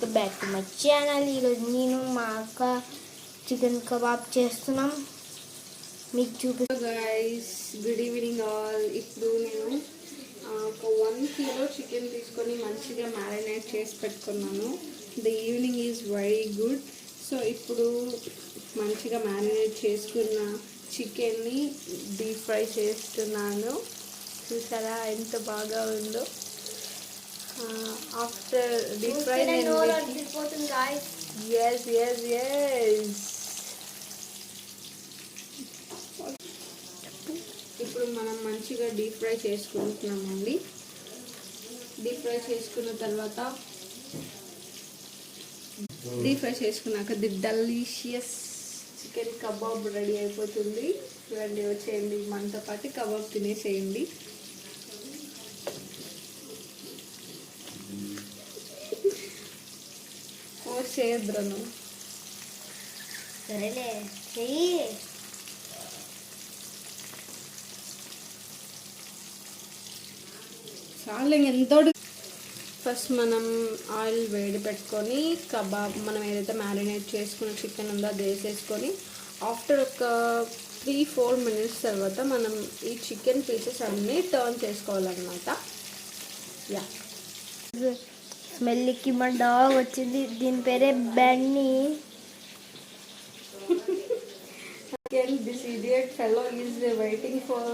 Welcome back to my channel. ఈరోజు నేను మా అక్క చికెన్ కబాబ్ చేస్తున్నాం, మీకు గైస్. Good evening all. ఇప్పుడు నేను ఒక 1 kilo చికెన్ తీసుకొని మంచిగా మ్యారినేట్ చేసి పెట్టుకున్నాను. The evening is very good. So ఇప్పుడు మంచిగా మ్యారినేట్ చేసుకున్న చికెన్ని డీప్ ఫ్రై చేస్తున్నాను. చూసారా ఎంత బాగా ఉందో. ఆఫ్టర్ డీప్ ఫ్రై ఇప్పుడు మనం మంచిగా డీప్ ఫ్రై చేసుకుంటున్నామండి. డీప్ ఫ్రై చేసుకున్న తర్వాత డీప్ ఫ్రై చేసుకున్నాక the delicious chicken kebab ready అయిపోతుంది. చూడండి, వచ్చేయండి మనతో పాటు కబాబ్ తినేసేయండి. చేయద్రను సరేలే చెయ్యి. చాలా ఎంతో. ఫస్ట్ మనం ఆయిల్ వేడి పెట్టుకొని కబాబ్ మనం ఏదైతే మ్యారినేట్ చేసుకున్న చికెన్ ఉందో అది వేసేసుకొని ఆఫ్టర్ ఒక 3-4 minutes తర్వాత మనం ఈ చికెన్ పీసెస్ అన్నీ టర్న్ చేసుకోవాలన్నమాట. యా, స్మెల్కి మా డాగ్ వచ్చింది, దీని పేరే Bunny. This idiot fellow is waiting for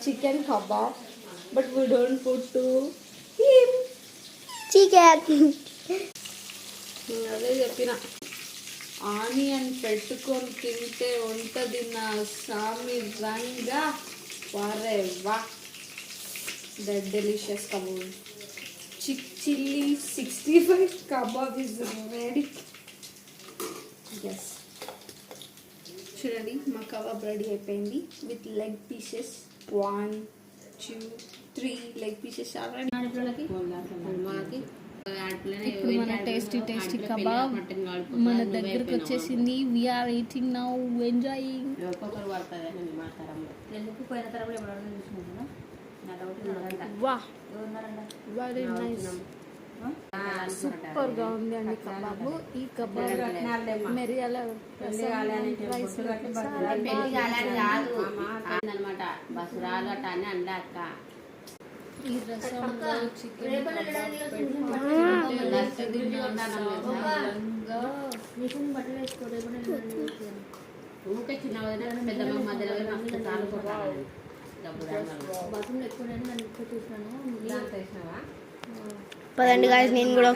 chicken kebab, but we don't put to him chicken. అదే చెప్పిన, ఆనియన్ పెట్టుకొని తింటే ఉంటుంది నా సామి రంగా. వారే వా, the delicious kebab. Chili 65 kebab is ready. Yes, చూడండి మా కబాబ్ రెడీ అయిపోయింది with leg pieces. 1, 2, 3 leg pieces already. ఇప్పుడు మన టేస్టీ కబాబ్ మన దగ్గరకు వచ్చేసింది. We are eating now, enjoying. వా, వెరీ నైస్, సూపర్ గా ఉంది అండి కబాబు. ఈ కబాబ్ మిరియాల రైస్ ఈ రసంలో చికెన్ పదండి గాయస్, నేను కూడా